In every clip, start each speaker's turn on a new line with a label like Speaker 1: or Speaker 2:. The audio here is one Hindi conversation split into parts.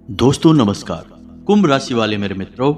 Speaker 1: दोस्तों नमस्कार। कुंभ राशि वाले मेरे मित्रों,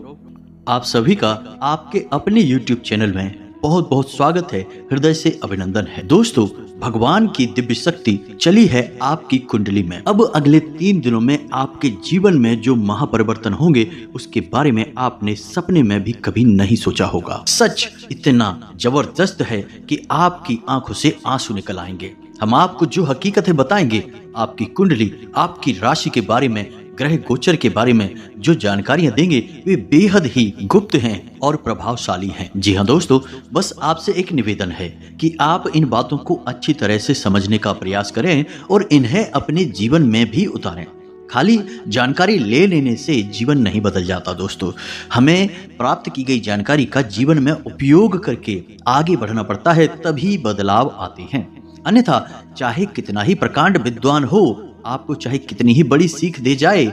Speaker 1: आप सभी का आपके अपने YouTube चैनल में बहुत बहुत स्वागत है, हृदय से अभिनंदन है। दोस्तों, भगवान की दिव्य शक्ति चली है आपकी कुंडली में। अब अगले 3 दिनों में आपके जीवन में जो महापरिवर्तन होंगे उसके बारे में आपने सपने में भी कभी नहीं सोचा होगा। सच इतना जबरदस्त है कि आपकी आंखों से आंसू निकल आएंगे। हम आपको जो हकीकतें बताएंगे, आपकी कुंडली, आपकी राशि के बारे में, ग्रह गोचर के बारे में जो जानकारियां देंगे वे बेहद ही गुप्त हैं और प्रभावशाली हैं। जी हाँ दोस्तों, बस आपसे एक निवेदन है कि आप इन बातों को अच्छी तरह से समझने का प्रयास करें और इन्हें अपने जीवन में भी उतारें। खाली जानकारी ले लेने से जीवन नहीं बदल जाता दोस्तों। हमें प्राप्त की गई जानकारी का जीवन में उपयोग करके आगे बढ़ना पड़ता है, तभी बदलाव आते हैं। अन्यथा चाहे कितना ही प्रकांड विद्वान हो, आपको चाहे कितनी ही बड़ी सीख दे जाए,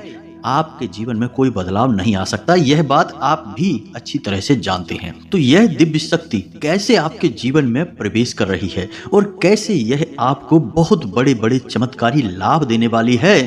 Speaker 1: आपके जीवन में कोई बदलाव नहीं आ सकता। यह बात आप भी अच्छी तरह से जानते हैं। तो यह दिव्य शक्ति कैसे आपके जीवन में प्रवेश कर रही है और कैसे यह आपको बहुत बड़े बड़े चमत्कारी लाभ देने वाली है,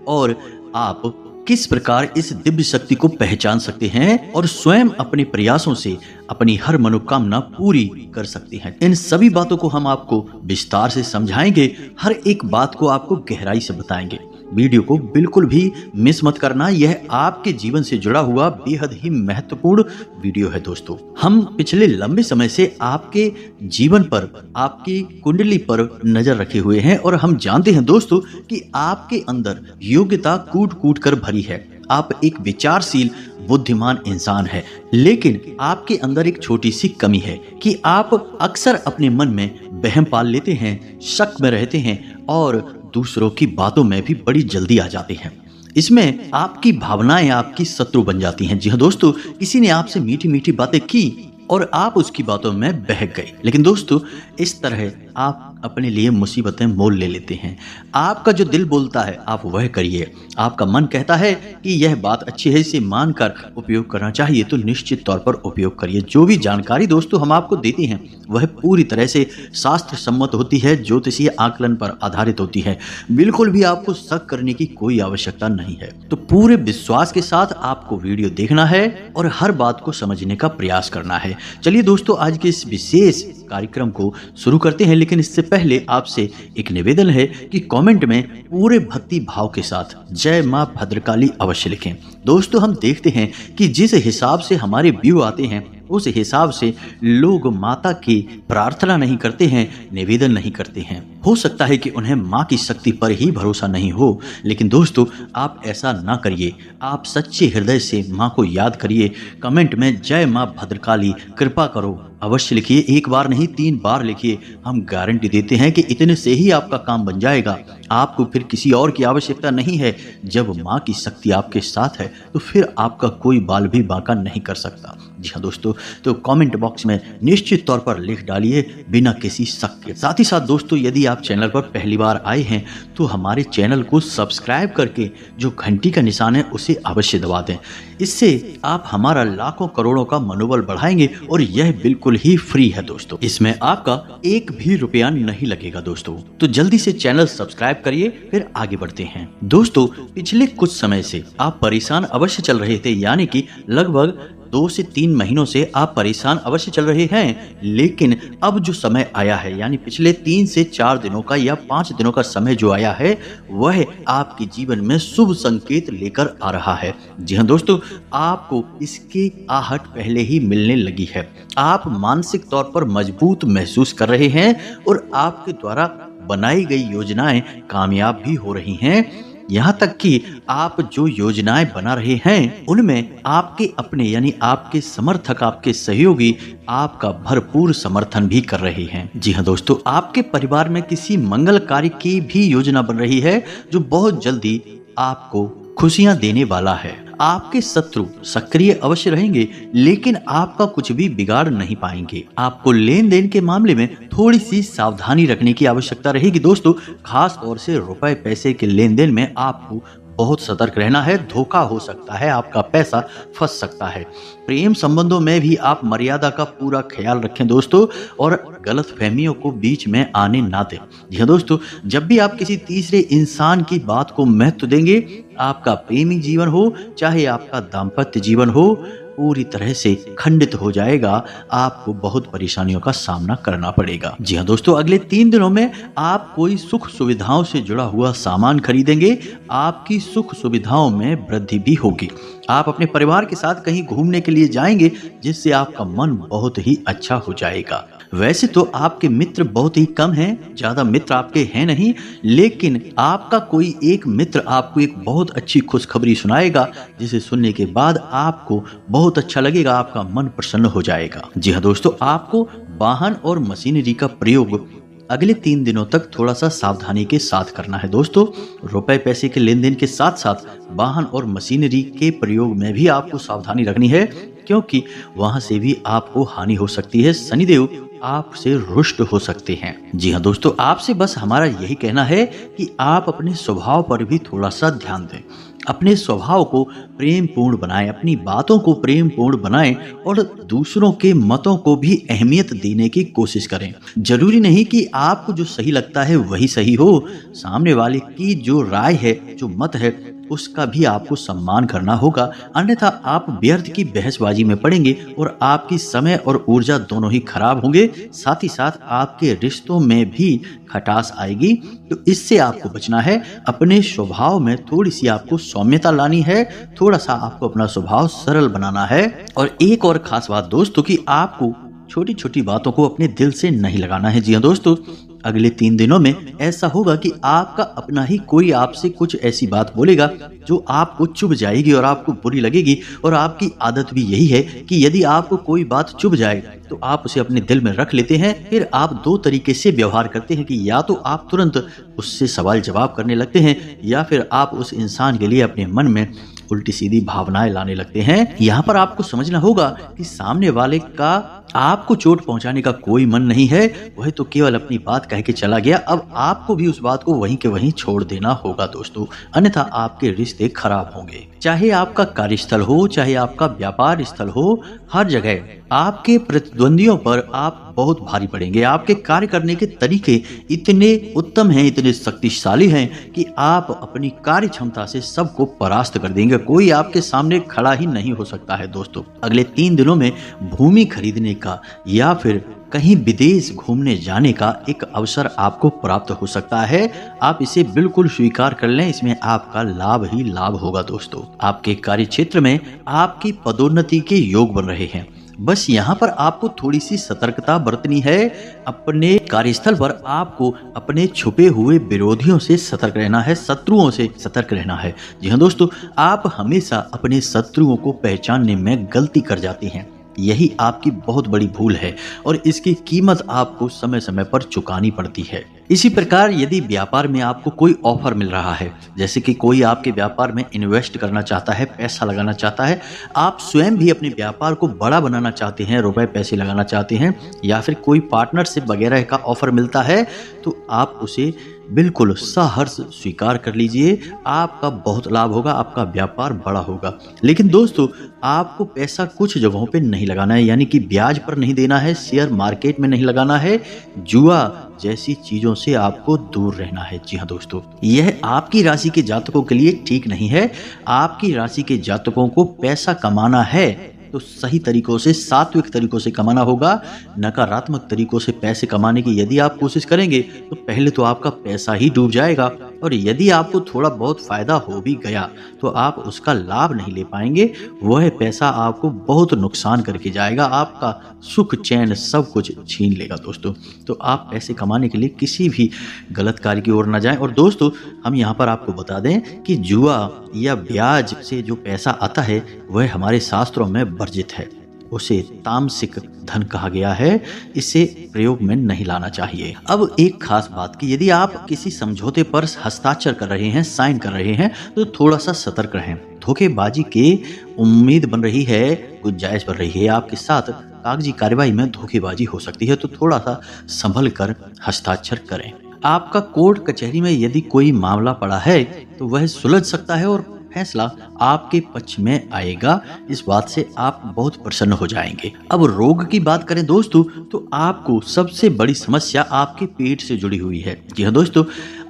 Speaker 1: और आप किस प्रकार इस दिव्य शक्ति को पहचान सकते हैं और स्वयं अपने प्रयासों से अपनी हर मनोकामना पूरी कर सकते हैं, इन सभी बातों को हम आपको विस्तार से समझाएंगे। हर एक बात को आपको गहराई से बताएंगे। वीडियो को बिल्कुल भी मिस मत करना, यह आपके जीवन से जुड़ा हुआ बेहद ही महत्वपूर्ण वीडियो है दोस्तों। हम पिछले लंबे समय से आपके जीवन पर, आपकी कुंडली पर नजर रखे हुए हैं और हम जानते हैं दोस्तों कि आपके अंदर योग्यता कूट कूट कर भरी है। आप एक विचारशील बुद्धिमान इंसान है, लेकिन आपके अंदर एक छोटी सी कमी है कि आप अक्सर अपने मन में वहम पाल लेते हैं, शक में रहते हैं और दूसरों की बातों में भी बड़ी जल्दी आ जाते हैं। इसमें आपकी भावनाएं आपकी शत्रु बन जाती हैं। जी हाँ दोस्तों, किसी ने आपसे मीठी मीठी बातें की और आप उसकी बातों में बहक गए, लेकिन दोस्तों इस तरह आप अपने लिए मुसीबतें मोल ले लेते हैं। आपका जो दिल बोलता है आप वह करिए। आपका मन कहता है कि यह बात अच्छी है, इसे मानकर उपयोग करना चाहिए, तो निश्चित तौर पर उपयोग करिए। जो भी जानकारी दोस्तों हम आपको देते हैं वह पूरी तरह से शास्त्र सम्मत होती है, ज्योतिषीय आकलन पर आधारित होती है। बिल्कुल भी आपको शक करने की कोई आवश्यकता नहीं है। तो पूरे विश्वास के साथ आपको वीडियो देखना है और हर बात को समझने का प्रयास करना है। चलिए दोस्तों, आज के इस विशेष कार्यक्रम को शुरू करते हैं, लेकिन इससे पहले आपसे एक निवेदन है कि कमेंट में पूरे भक्ति भाव के साथ जय मां भद्रकाली अवश्य लिखें। दोस्तों, हम देखते हैं कि जिस हिसाब से हमारे व्यू आते हैं उस हिसाब से लोग माता की प्रार्थना नहीं करते हैं, निवेदन नहीं करते हैं। हो सकता है कि उन्हें माँ की शक्ति पर ही भरोसा नहीं हो, लेकिन दोस्तों आप ऐसा ना करिए। आप सच्चे हृदय से माँ को याद करिए। कमेंट में जय माँ भद्रकाली कृपा करो अवश्य लिखिए। 1 बार नहीं 3 बार लिखिए। हम गारंटी देते हैं कि इतने से ही आपका काम बन जाएगा। आपको फिर किसी और की आवश्यकता नहीं है। जब माँ की शक्ति आपके साथ है तो फिर आपका कोई बाल भी बांका नहीं कर सकता। जी हाँ दोस्तों, तो कमेंट बॉक्स में निश्चित तौर पर लिख डालिए बिना किसी शक के। साथ ही साथ दोस्तों, यदि आप चैनल पर पहली बार आए हैं तो हमारे चैनल को सब्सक्राइब करके जो घंटी का निशान है उसे अवश्य दबा दें। इससे आप हमारा लाखों करोड़ों का मनोबल बढ़ाएंगे और यह बिल्कुल ही फ्री है दोस्तों। इसमें आपका 1 भी रुपया नहीं लगेगा दोस्तों। तो जल्दी से चैनल सब्सक्राइब करिए, फिर आगे बढ़ते हैं। दोस्तों, पिछले कुछ समय से आप परेशान अवश्य चल रहे थे, यानी कि लगभग 2 से 3 महीनों से आप परेशान अवश्य चल रहे हैं, लेकिन अब जो समय आया है, यानी पिछले 3 से 4 दिनों का या 5 दिनों का समय जो आया है, वह आपके जीवन में शुभ संकेत लेकर आ रहा है। जी हाँ दोस्तों, आपको इसकी आहट पहले ही मिलने लगी है। आप मानसिक तौर पर मजबूत महसूस कर रहे हैं और आपके द्वारा बनाई गई योजनाएं कामयाब भी हो रही हैं। यहाँ तक कि आप जो योजनाएं बना रहे हैं उनमें आपके अपने यानी आपके समर्थक, आपके सहयोगी आपका भरपूर समर्थन भी कर रहे हैं। जी हाँ दोस्तों, आपके परिवार में किसी मंगल कार्य की भी योजना बन रही है जो बहुत जल्दी आपको खुशियां देने वाला है। आपके शत्रु सक्रिय अवश्य रहेंगे, लेकिन आपका कुछ भी बिगाड़ नहीं पाएंगे। आपको लेन देन के मामले में थोड़ी सी सावधानी रखने की आवश्यकता रहेगी दोस्तों। खास तौर से रुपए पैसे के लेन देन में आपको बहुत सतर्क रहना है, धोखा हो सकता है, आपका पैसा फंस सकता है। प्रेम संबंधों में भी आप मर्यादा का पूरा ख्याल रखें दोस्तों, और गलत फहमियों को बीच में आने ना दें। जी हाँ दोस्तों, जब भी आप किसी तीसरे इंसान की बात को महत्व देंगे, आपका प्रेमी जीवन हो चाहे आपका दाम्पत्य जीवन हो, पूरी तरह से खंडित हो जाएगा। आपको बहुत परेशानियों का सामना करना पड़ेगा। जी हाँ दोस्तों, अगले 3 दिनों में आप कोई सुख सुविधाओं से जुड़ा हुआ सामान खरीदेंगे। आपकी सुख सुविधाओं में वृद्धि भी होगी। आप अपने परिवार के साथ कहीं घूमने के लिए जाएंगे, जिससे आपका मन बहुत ही अच्छा हो जाएगा। वैसे तो आपके मित्र बहुत ही कम हैं, ज्यादा मित्र आपके हैं नहीं, लेकिन आपका कोई एक मित्र आपको एक बहुत अच्छी खुशखबरी सुनाएगा, जिसे सुनने के बाद आपको बहुत अच्छा लगेगा, आपका मन प्रसन्न हो जाएगा। जी हाँ दोस्तों, आपको वाहन और मशीनरी का प्रयोग अगले 3 दिनों तक थोड़ा सा सावधानी के साथ करना है दोस्तों। रुपए पैसे के लेन देन के साथ साथ वाहन और मशीनरी के प्रयोग में भी आपको सावधानी रखनी है, क्योंकि वहां से भी आपको हानि हो सकती है। शनिदेव आपसे रुष्ट हो सकते हैं। जी हाँ दोस्तों, आपसे बस हमारा यही कहना है कि आप अपने स्वभाव पर भी थोड़ा सा ध्यान दें। अपने स्वभाव को प्रेम पूर्ण बनाएं, अपनी बातों को प्रेम पूर्ण बनाएं, और दूसरों के मतों को भी अहमियत देने की कोशिश करें। जरूरी नहीं कि आपको जो सही लगता है वही सही हो, सामने वाले की जो राय है, जो मत है, उसका भी आपको सम्मान करना होगा, अन्यथा आप व्यर्थ की बहसबाजी में पड़ेंगे और आपकी समय और ऊर्जा दोनों ही खराब होंगे। साथ ही साथ आपके रिश्तों में भी खटास आएगी। तो इससे आपको बचना है। अपने स्वभाव में थोड़ी सी आपको सौम्यता लानी है, थोड़ा सा आपको अपना स्वभाव सरल बनाना है। और एक और खास बात दोस्तों, कि आपको छोटी छोटी बातों को अपने दिल से नहीं लगाना है। जी हाँ दोस्तों, अगले 3 दिनों में ऐसा होगा कि आपका अपना ही कोई आपसे कुछ ऐसी बात बोलेगा जो आपको चुभ जाएगी और आपको बुरी लगेगी। और आपकी आदत भी यही है कि यदि आपको कोई बात चुभ जाए तो आप उसे अपने दिल में रख लेते हैं। फिर आप 2 तरीके से व्यवहार करते हैं, कि या तो आप तुरंत उससे सवाल जवाब करने लगते हैं, या फिर आप उस इंसान के लिए अपने मन में उल्टी सीधी भावनाएं लाने लगते हैं। यहाँ पर आपको समझना होगा कि सामने वाले का आपको चोट पहुंचाने का कोई मन नहीं है, वह तो केवल अपनी बात कह के चला गया। अब आपको भी उस बात को वहीं के वहीं छोड़ देना होगा दोस्तों, अन्यथा आपके रिश्ते खराब होंगे। चाहे आपका कार्यस्थल हो, चाहे आपका व्यापार स्थल हो, हर जगह आपके प्रतिद्वंदियों पर आप बहुत भारी पड़ेंगे। आपके कार्य करने के तरीके इतने उत्तम हैं, इतने शक्तिशाली हैं कि आप अपनी कार्य क्षमता से सबको परास्त कर देंगे। कोई आपके सामने खड़ा ही नहीं हो सकता है दोस्तों। अगले 3 दिनों में भूमि खरीदने का या फिर कहीं विदेश घूमने जाने का एक अवसर आपको प्राप्त हो सकता है। आप इसे बिल्कुल स्वीकार कर लें, इसमें आपका लाभ ही लाभ होगा दोस्तों। आपके कार्य क्षेत्र में आपकी पदोन्नति के योग बन रहे हैं। बस यहाँ पर आपको थोड़ी सी सतर्कता बरतनी है। अपने कार्यस्थल पर आपको अपने छुपे हुए विरोधियों से सतर्क रहना है, शत्रुओं से सतर्क रहना है। जी हाँ दोस्तों, आप हमेशा अपने शत्रुओं को पहचानने में गलती कर जाते हैं। यही आपकी बहुत बड़ी भूल है और इसकी कीमत आपको समय समय पर चुकानी पड़ती है। इसी प्रकार यदि व्यापार में आपको कोई ऑफर मिल रहा है, जैसे कि कोई आपके व्यापार में इन्वेस्ट करना चाहता है, पैसा लगाना चाहता है, आप स्वयं भी अपने व्यापार को बड़ा बनाना चाहते हैं, रुपए पैसे लगाना चाहते हैं, या फिर कोई पार्टनरशिप वगैरह का ऑफर मिलता है, तो आप उसे बिल्कुल सहर्ष स्वीकार कर लीजिए। आपका बहुत लाभ होगा, आपका व्यापार बड़ा होगा। लेकिन दोस्तों, आपको पैसा कुछ जगहों पे नहीं लगाना है, यानी कि ब्याज पर नहीं देना है, शेयर मार्केट में नहीं लगाना है, जुआ जैसी चीजों से आपको दूर रहना है। जी हाँ दोस्तों, यह आपकी राशि के जातकों के लिए ठीक नहीं है। आपकी राशि के जातकों को पैसा कमाना है तो सही तरीकों से, सात्विक तरीकों से कमाना होगा। नकारात्मक तरीकों से पैसे कमाने की यदि आप कोशिश करेंगे तो पहले तो आपका पैसा ही डूब जाएगा, और यदि आपको थोड़ा बहुत फायदा हो भी गया तो आप उसका लाभ नहीं ले पाएंगे। वह पैसा आपको बहुत नुकसान करके जाएगा, आपका सुख चैन सब कुछ छीन लेगा दोस्तों। तो आप पैसे कमाने के लिए किसी भी गलत कार्य की ओर न जाएं। और दोस्तों, हम यहाँ पर आपको बता दें कि जुआ या ब्याज से जो पैसा आता है वह हमारे शास्त्रों में वर्जित है, उसे तामसिक धन कहा गया है, इसे प्रयोग में नहीं लाना चाहिए। अब एक खास बात कि यदि आप किसी समझौते पर हस्ताक्षर कर रहे हैं, साइन कर रहे हैं, तो थोड़ा सा सतर्क रहें। धोखेबाजी की उम्मीद बन रही है, गुंजाइश बन रही है, आपके साथ कागजी कार्यवाही में धोखेबाजी हो सकती है, तो थोड़ा सा संभल कर हस्ताक्षर करें। आपका कोर्ट कचहरी में यदि कोई मामला पड़ा है तो वह सुलझ सकता है और फैसला आपके पक्ष में आएगा। इस बात से आप बहुत प्रसन्न हो जाएंगे। अब रोग की बात करें दोस्तों, तो आपको सबसे बड़ी समस्या आपके पेट से जुड़ी हुई है। जी हाँ दोस्तों,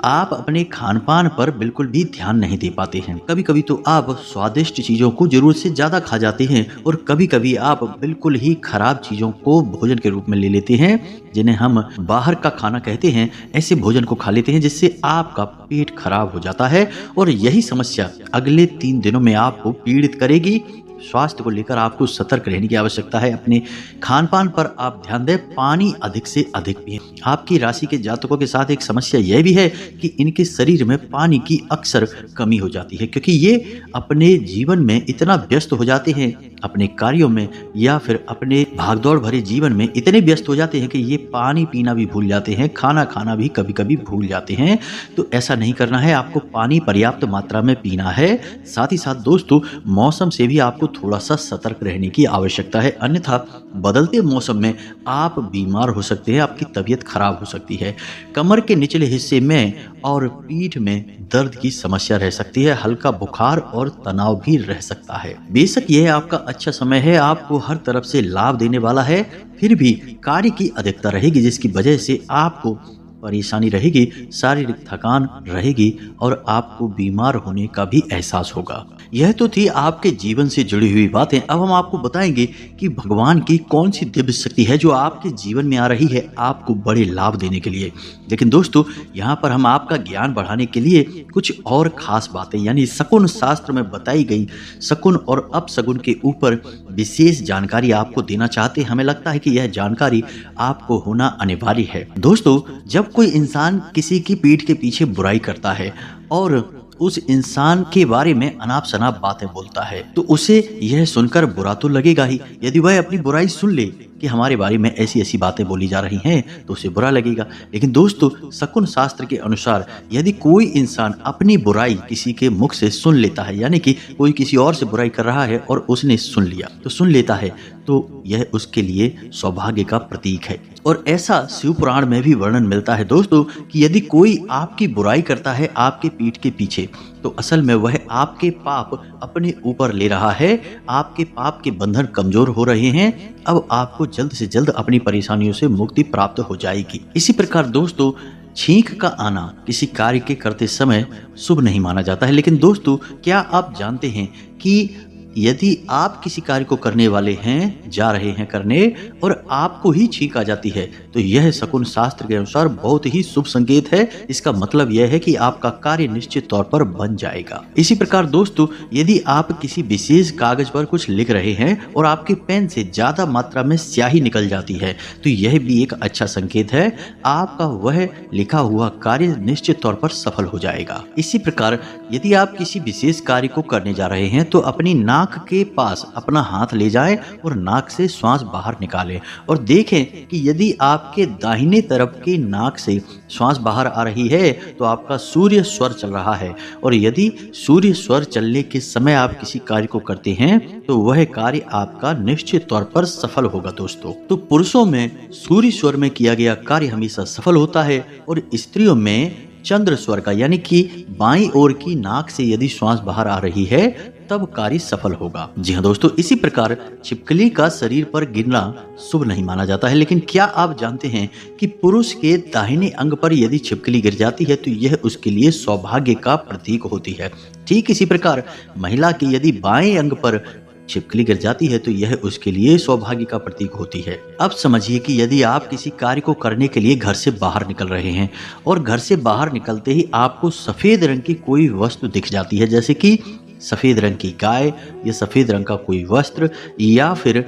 Speaker 1: आप अपने खान पान पर बिल्कुल भी ध्यान नहीं दे पाते हैं। कभी कभी तो आप स्वादिष्ट चीजों को जरूरत से ज्यादा खा जाते हैं और कभी कभी आप बिल्कुल ही खराब चीजों को भोजन के रूप में ले लेते हैं, जिन्हें हम बाहर का खाना कहते हैं। ऐसे भोजन को खा लेते हैं जिससे आपका पेट खराब हो जाता है और यही समस्या अगले 3 दिनों में आपको पीड़ित करेगी। स्वास्थ्य को लेकर आपको सतर्क रहने की आवश्यकता है। अपने खान पान पर आप ध्यान दें, पानी अधिक से अधिक पिएं। आपकी राशि के जातकों के साथ एक समस्या यह भी है कि इनके शरीर में पानी की अक्सर कमी हो जाती है, क्योंकि ये अपने जीवन में इतना व्यस्त हो जाते हैं, अपने कार्यों में या फिर अपने भागदौड़ भरे जीवन में इतने व्यस्त हो जाते हैं कि ये पानी पीना भी भूल जाते हैं, खाना खाना भी कभी कभी भूल जाते हैं। तो ऐसा नहीं करना है, आपको पानी पर्याप्त मात्रा में पीना है। साथ ही साथ दोस्तों, मौसम से भी आपको थोड़ा सा सतर्क रहने की आवश्यकता है, अन्यथा बदलते मौसम में आप बीमार हो सकते हैं, आपकी तबीयत खराब हो सकती है। कमर के निचले हिस्से में और पीठ में दर्द की समस्या रह सकती है, हल्का बुखार और तनाव भी रह सकता है। बेशक यह आपका अच्छा समय है, आपको हर तरफ से लाभ देने वाला है, फिर भी कार्य की अधिकता रहेगी जिसकी वजह से आपको परेशानी रहेगी, शारीरिक थकान रहेगी और आपको बीमार होने का भी एहसास होगा। यह तो थी आपके जीवन से जुड़ी हुई बातें। अब हम आपको बताएंगे कि भगवान की कौन सी दिव्य शक्ति है जो आपके जीवन में आ रही है आपको बड़े लाभ देने के लिए। लेकिन दोस्तों, यहाँ पर हम आपका ज्ञान बढ़ाने के लिए कुछ और खास बातें यानी शकुन शास्त्र में बताई गई शकुन और अपशकुन के ऊपर विशेष जानकारी आपको देना चाहते हैं। हमें लगता है कि यह जानकारी आपको होना अनिवार्य है। दोस्तों, जब कोई इंसान किसी की पीठ के पीछे बुराई करता है और उस इंसान के बारे में अनाप शनाप बातें बोलता है, तो उसे यह सुनकर बुरा तो लगेगा ही। यदि वह अपनी बुराई सुन ले कि हमारे बारे में ऐसी ऐसी बातें बोली जा रही हैं, तो उसे बुरा लगेगा। लेकिन दोस्तों, शकुन शास्त्र के अनुसार यदि कोई इंसान अपनी बुराई किसी के मुख से सुन लेता है, यानी कि कोई किसी और से बुराई कर रहा है और उसने सुन लिया, तो सुन लेता है, तो यह उसके लिए सौभाग्य का प्रतीक है। और ऐसा शिव पुराण में भी वर्णन मिलता है दोस्तों कि यदि कोई आपकी बुराई करता है आपके पीठ के पीछे, तो असल में वह आपके पाप अपने ऊपर ले रहा है, आपके पाप के बंधन कमजोर हो रहे हैं। अब आपको जल्द से जल्द अपनी परेशानियों से मुक्ति प्राप्त हो जाएगी। इसी प्रकार दोस्तों, छींक का आना किसी कार्य के करते समय शुभ नहीं माना जाता है। लेकिन दोस्तों, क्या आप जानते हैं कि यदि आप किसी कार्य को करने वाले हैं, जा रहे हैं करने, और आपको ही छींक आ जाती है, तो यह शकुन शास्त्र के अनुसार बहुत ही शुभ संकेत है। इसका मतलब यह है कि आपका कार्य निश्चित तौर पर बन जाएगा। इसी प्रकार दोस्तों, यदि आप किसी विशेष कागज पर कुछ लिख रहे हैं और आपके पेन से ज्यादा मात्रा में स्याही निकल जाती है, तो यह भी एक अच्छा संकेत है, आपका वह लिखा हुआ कार्य निश्चित तौर पर सफल हो जाएगा। इसी प्रकार यदि आप किसी विशेष कार्य को करने जा रहे हैं, तो अपनी नाक के पास अपना हाथ ले जाएं और नाक से श्वास बाहर निकालें और देखें कि यदि आपके दाहिने तरफ की नाक से श्वास बाहर आ रही है तो आपका सूर्य स्वर चल रहा है, और यदि सूर्य स्वर चलने के समय आप किसी कार्य को करते हैं तो वह कार्य आपका निश्चित तौर पर सफल होगा। दोस्तों, तो पुरुषों में सूर्य स्वर में किया गया कार्य हमेशा सफल होता है और स्त्रियों में चंद्र स्वर का यानी कि बाईं ओर की नाक से यदि श्वास बाहर आ रही है तब कार्य सफल होगा। जी हाँ दोस्तों, इसी प्रकार छिपकली का शरीर पर गिरना शुभ नहीं माना जाता है। लेकिन क्या आप जानते हैं कि पुरुष के दाहिने अंग पर यदि छिपकली गिर जाती है तो यह उसके लिए सौभाग्य का प्रतीक होती है। ठीक इसी प्रकार महिला के यदि बाएं अंग पर छिपकली गिर जाती है तो यह उसके लिए सौभाग्य का प्रतीक होती है। अब समझिए कि यदि आप किसी कार्य को करने के लिए घर से बाहर निकल रहे हैं और घर से बाहर निकलते ही आपको सफेद रंग की कोई वस्तु दिख जाती है, जैसे कि सफेद रंग की गाय या सफेद रंग का कोई वस्त्र या फिर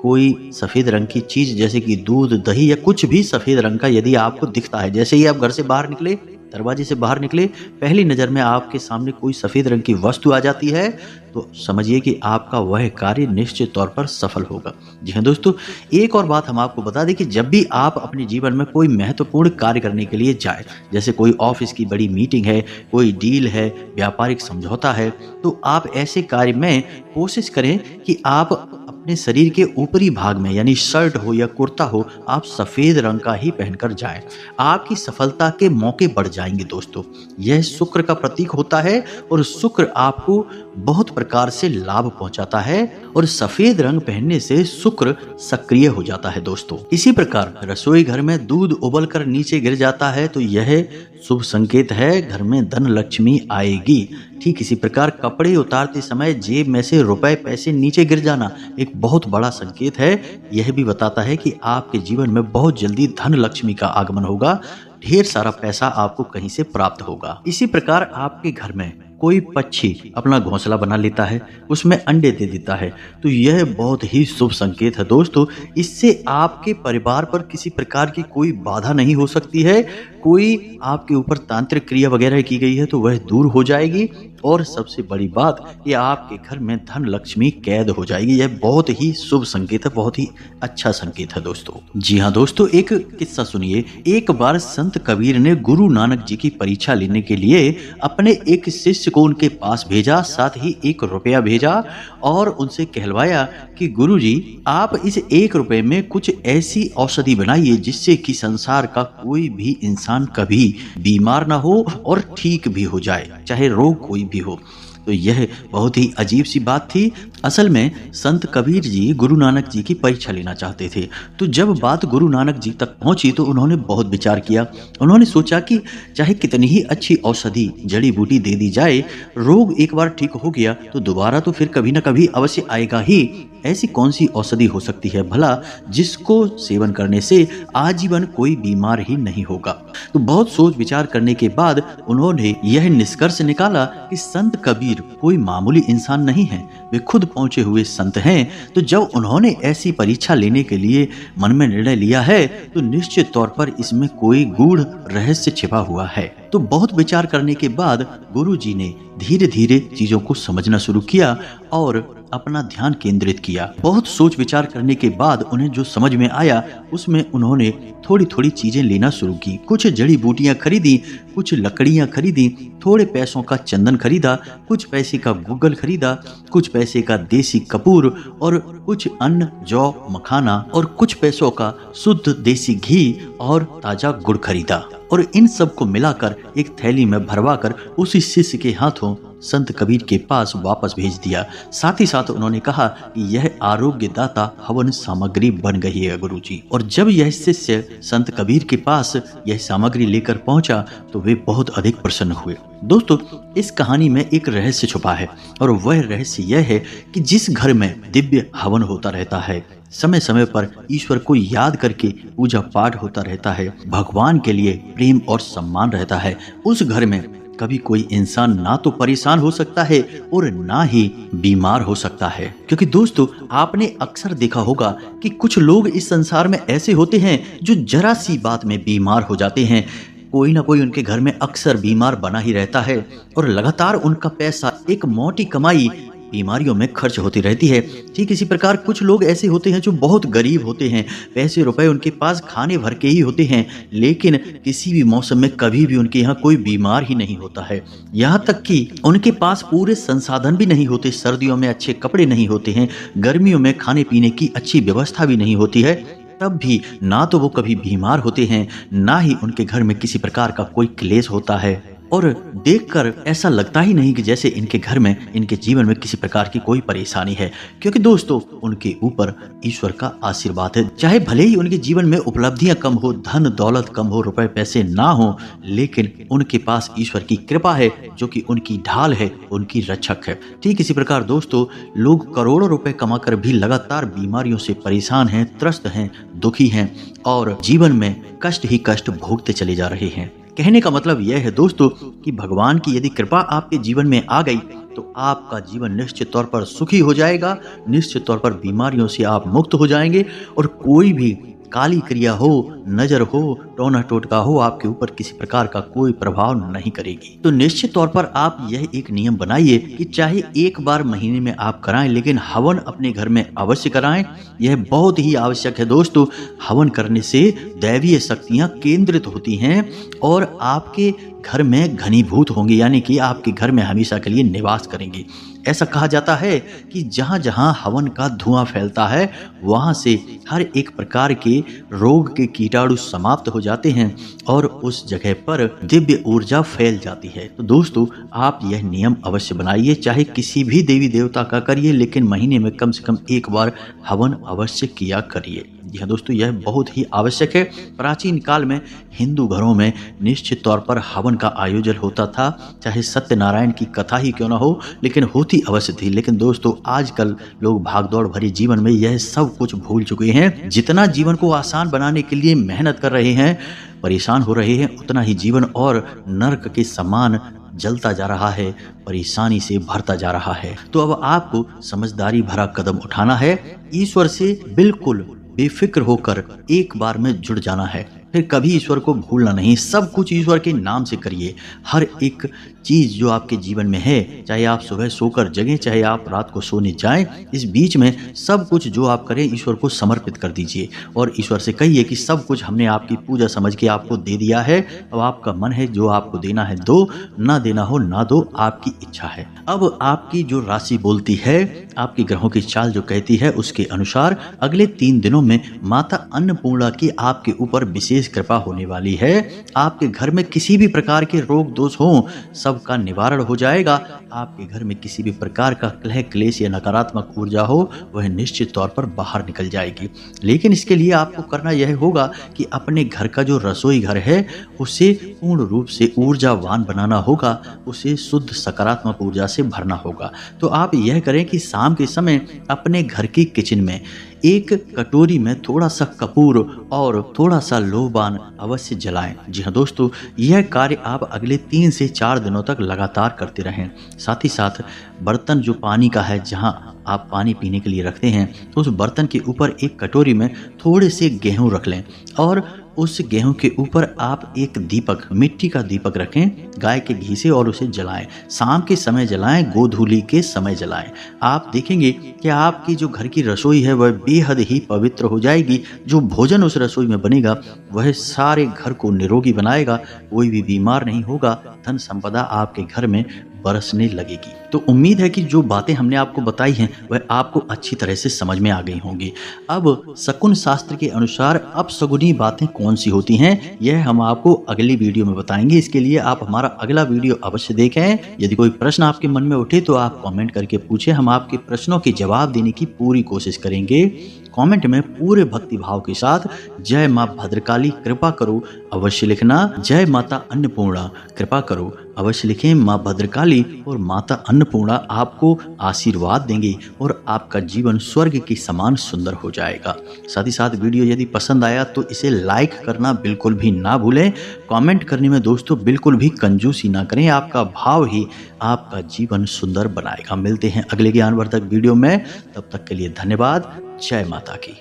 Speaker 1: कोई सफेद रंग की चीज जैसे कि दूध, दही या कुछ भी सफेद रंग का यदि आपको दिखता है, जैसे ही आप घर से बाहर निकले, दरवाजे से बाहर निकले, पहली नजर में आपके सामने कोई सफेद रंग की वस्तु आ जाती है, तो समझिए कि आपका वह कार्य निश्चित तौर पर सफल होगा। जी हाँ दोस्तों, एक और बात हम आपको बता दें कि जब भी आप अपने जीवन में कोई महत्वपूर्ण कार्य करने के लिए जाए, जैसे कोई ऑफिस की बड़ी मीटिंग है, कोई डील है, व्यापारिक समझौता है, तो आप ऐसे कार्य में कोशिश करें कि आप अपने शरीर के ऊपरी भाग में यानी शर्ट हो या कुर्ता हो, आप सफ़ेद रंग का ही पहनकर जाएं। आपकी सफलता के मौके बढ़ जाएंगे दोस्तों। यह शुक्र का प्रतीक होता है और शुक्र आपको बहुत प्रकार से लाभ पहुंचाता है और सफ़ेद रंग पहनने से शुक्र सक्रिय हो जाता है दोस्तों। इसी प्रकार रसोई घर में दूध उबल कर नीचे गिर जाता है तो यह शुभ संकेत है, घर में धन लक्ष्मी आएगी। ठीक इसी प्रकार कपड़े उतारते समय जेब में से रुपए पैसे नीचे गिर जाना एक बहुत बड़ा संकेत है। यह भी बताता है कि आपके जीवन में बहुत जल्दी धन लक्ष्मी का आगमन होगा, ढेर सारा पैसा आपको कहीं से प्राप्त होगा। इसी प्रकार आपके घर में कोई पक्षी अपना घोंसला बना लेता है, उसमें अंडे दे देता है तो यह बहुत ही शुभ संकेत है दोस्तों। इससे आपके परिवार पर किसी प्रकार की कोई बाधा नहीं हो सकती है। कोई आपके ऊपर तांत्रिक क्रिया वगैरह की गई है तो वह दूर हो जाएगी और सबसे बड़ी बात कि आपके घर में धन लक्ष्मी कैद हो जाएगी। यह बहुत ही शुभ संकेत है, बहुत ही अच्छा संकेत है दोस्तों। जी हाँ दोस्तों, एक किस्सा सुनिए। एक बार संत कबीर ने गुरु नानक जी की परीक्षा लेने के लिए अपने एक शिष्य को उनके पास भेजा, साथ ही 1 रुपया भेजा और उनसे कहलवाया कि गुरु जी, आप इस 1 रुपये में कुछ ऐसी औषधि बनाइए जिससे कि संसार का कोई भी इंसान कभी बीमार ना हो और ठीक भी हो जाए, चाहे रोग कोई भी हो। तो यह बहुत ही अजीब सी बात थी। असल में संत कबीर जी गुरु नानक जी की परीक्षा लेना चाहते थे। तो जब बात गुरु नानक जी तक पहुंची तो उन्होंने बहुत विचार किया। उन्होंने सोचा कि चाहे कितनी ही अच्छी औषधि जड़ी बूटी दे दी जाए, रोग एक बार ठीक हो गया तो दोबारा तो फिर कभी ना कभी अवश्य आएगा ही। ऐसी कौन सी औषधि हो सकती है भला जिसको सेवन करने से आजीवन कोई बीमार ही नहीं होगा। तो बहुत सोच विचार करने के बाद उन्होंने यह निष्कर्ष निकाला कि संत कबीर कोई मामूली इंसान नहीं है, वे खुद पहुंचे हुए संत हैं। तो जब उन्होंने ऐसी परीक्षा लेने के लिए मन में निर्णय लिया है तो निश्चित तौर पर इसमें कोई गूढ़ रहस्य छिपा हुआ है। तो बहुत विचार करने के बाद गुरु जी ने धीरे धीरे चीजों को समझना शुरू किया और अपना ध्यान केंद्रित किया। बहुत सोच विचार करने के बाद उन्हें जो समझ में आया उसमें उन्होंने थोड़ी थोड़ी चीजें लेना शुरू की। कुछ जड़ी बूटियां खरीदी, कुछ लकड़ियां खरीदी, थोड़े पैसों का चंदन खरीदा, कुछ पैसे का गूगल खरीदा, कुछ पैसे का देसी कपूर और कुछ अन्न जौ मखाना और कुछ पैसों का शुद्ध देसी घी और ताजा गुड़ खरीदा और इन सब को मिलाकर एक थैली में भरवाकर उसी शिष्य के हाथों संत कबीर के पास वापस भेज दिया। साथ ही साथ उन्होंने कहा कि यह आरोग्यदाता हवन सामग्री बन गई है गुरुजी। और जब यह शिष्य संत कबीर के पास यह सामग्री लेकर पहुंचा तो वे बहुत अधिक प्रसन्न हुए। दोस्तों, इस कहानी में एक रहस्य छुपा है और वह रहस्य यह है कि जिस घर में दिव्य हवन होता रहता है, समय समय पर ईश्वर को याद करके पूजा पाठ होता रहता है, भगवान के लिए प्रेम और सम्मान रहता है, उस घर में कभी कोई इंसान ना तो परेशान हो सकता है और ना ही बीमार हो सकता है। क्योंकि दोस्तों, आपने अक्सर देखा होगा कि कुछ लोग इस संसार में ऐसे होते हैं जो जरा सी बात में बीमार हो जाते हैं। कोई ना कोई उनके घर में अक्सर बीमार बना ही रहता है और लगातार उनका पैसा, एक मोटी कमाई बीमारियों में खर्च होती रहती है। ठीक इसी प्रकार कुछ लोग ऐसे होते हैं जो बहुत गरीब होते हैं, पैसे रुपए उनके पास खाने भर के ही होते हैं, लेकिन किसी भी मौसम में कभी भी उनके यहाँ कोई बीमार ही नहीं होता है। यहाँ तक कि उनके पास पूरे संसाधन भी नहीं होते, सर्दियों में अच्छे कपड़े नहीं होते हैं, गर्मियों में खाने पीने की अच्छी व्यवस्था भी नहीं होती है, तब भी ना तो वो कभी बीमार होते हैं, ना ही उनके घर में किसी प्रकार का कोई क्लेश होता है। और देखकर ऐसा लगता ही नहीं कि जैसे इनके घर में, इनके जीवन में किसी प्रकार की कोई परेशानी है। क्योंकि दोस्तों, उनके ऊपर ईश्वर का आशीर्वाद है। चाहे भले ही उनके जीवन में उपलब्धियां कम हो, धन दौलत कम हो, रुपए पैसे ना हो, लेकिन उनके पास ईश्वर की कृपा है जो कि उनकी ढाल है, उनकी रक्षक है। ठीक इसी प्रकार दोस्तों, लोग करोड़ों रुपए कमाकर भी लगातार बीमारियों से परेशान हैं, त्रस्त हैं, दुखी हैं और जीवन में कष्ट ही कष्ट भोगते चले जा रहे हैं। कहने का मतलब यह है दोस्तों कि भगवान की यदि कृपा आपके जीवन में आ गई तो आपका जीवन निश्चित तौर पर सुखी हो जाएगा, निश्चित तौर पर बीमारियों से आप मुक्त हो जाएंगे और कोई भी काली क्रिया हो, नजर हो, टोना टोटका हो, आपके ऊपर किसी प्रकार का कोई प्रभाव नहीं करेगी। तो निश्चित तौर पर आप यह एक नियम बनाइए कि चाहे एक बार महीने में आप कराएं, लेकिन हवन अपने घर में अवश्य कराएं। यह बहुत ही आवश्यक है दोस्तों। हवन करने से दैवीय शक्तियां केंद्रित होती हैं और आपके घर में घनीभूत होंगी, यानी कि आपके घर में हमेशा के लिए निवास करेंगे। ऐसा कहा जाता है कि जहाँ जहाँ हवन का धुआं फैलता है वहाँ से हर एक प्रकार के रोग के कीटाणु समाप्त हो जाते हैं और उस जगह पर दिव्य ऊर्जा फैल जाती है। तो दोस्तों आप यह नियम अवश्य बनाइए, चाहे किसी भी देवी देवता का करिए, लेकिन महीने में कम से कम एक बार हवन अवश्य किया करिए। जी हाँ दोस्तों, यह बहुत ही आवश्यक है। प्राचीन काल में हिंदू घरों में निश्चित तौर पर हवन का आयोजन होता था, चाहे सत्यनारायण की कथा ही क्यों ना हो, लेकिन होती अवश्य थी। लेकिन दोस्तों आजकल लोग भागदौड़ भरी जीवन में यह सब कुछ भूल चुके हैं। जितना जीवन को आसान बनाने के लिए मेहनत कर रहे हैं, परेशान हो रहे हैं, उतना ही जीवन और नर्क के समान जलता जा रहा है, परेशानी से भरता जा रहा है। तो अब आपको समझदारी भरा कदम उठाना है, ईश्वर से बिल्कुल बेफिक्र होकर एक बार में जुड़ जाना है, फिर कभी ईश्वर को भूलना नहीं। सब कुछ ईश्वर के नाम से करिए। हर एक चीज़ जो आपके जीवन में है, चाहे आप सुबह सोकर जगें, चाहे आप रात को सोने जाएं, इस बीच में सब कुछ जो आप करें ईश्वर को समर्पित कर दीजिए और ईश्वर से कहिए कि सब कुछ हमने आपकी पूजा समझ के आपको दे दिया है। अब आपका मन है, जो आपको देना है दो, ना देना हो ना दो, आपकी इच्छा है। अब आपकी जो राशि बोलती है, आपके ग्रहों की चाल जो कहती है, उसके अनुसार अगले 3 दिनों में माता अन्नपूर्णा की आपके ऊपर विशेष कृपा होने वाली है। आपके घर में किसी भी प्रकार के रोग दोष हो, सबका निवारण हो जाएगा। आपके घर में किसी भी प्रकार का कलह क्लेश या नकारात्मक ऊर्जा हो, वह निश्चित तौर पर बाहर निकल जाएगी। लेकिन इसके लिए आपको करना यह होगा कि अपने घर का जो रसोई घर है उसे पूर्ण रूप से ऊर्जावान बनाना होगा, उसे शुद्ध सकारात्मक ऊर्जा से भरना होगा। तो आप यह करें कि शाम के समय अपने घर की किचन में एक कटोरी में थोड़ा सा कपूर और थोड़ा सा लोबान अवश्य जलाएं। जी हाँ दोस्तों, यह कार्य आप अगले 3 से 4 दिनों तक लगातार करते रहें। साथ ही साथ बर्तन जो पानी का है, जहाँ आप पानी पीने के लिए रखते हैं, तो उस बर्तन के ऊपर एक कटोरी में थोड़े से गेहूं रख लें और उस गेहूं के ऊपर आप एक दीपक, मिट्टी का दीपक रखें गाय के घी से और उसे जलाएं। शाम के समय जलाएं, गोधूली के समय जलाएं। आप देखेंगे कि आपकी जो घर की रसोई है वह बेहद ही पवित्र हो जाएगी। जो भोजन उस रसोई में बनेगा वह सारे घर को निरोगी बनाएगा, कोई भी बीमार नहीं होगा, धन संपदा आपके घर में बरसने लगेगी। तो उम्मीद है कि जो बातें हमने आपको बताई हैं वह आपको अच्छी तरह से समझ में आ गई होंगी। अब शकुन शास्त्र के अनुसार अपशगुनी बातें कौन सी होती हैं, यह हम आपको अगली वीडियो में बताएंगे। इसके लिए आप हमारा अगला वीडियो अवश्य देखें। यदि कोई प्रश्न आपके मन में उठे तो आप कमेंट करके पूछें, हम आपके प्रश्नों के जवाब देने की पूरी कोशिश करेंगे। कमेंट में पूरे भक्ति भाव के साथ जय माँ भद्रकाली कृपा करो अवश्य लिखना। जय माता अन्नपूर्णा कृपा करो अवश्य लिखें। माँ भद्रकाली और माता अन्नपूर्णा आपको आशीर्वाद देंगे और आपका जीवन स्वर्ग के समान सुंदर हो जाएगा। साथ ही साथ वीडियो यदि पसंद आया तो इसे लाइक करना बिल्कुल भी ना भूलें। कमेंट करने में दोस्तों बिल्कुल भी कंजूसी ना करें, आपका भाव ही आपका जीवन सुंदर बनाएगा। मिलते हैं अगले ज्ञानवर्धक वीडियो में, तब तक के लिए धन्यवाद। जय माता की।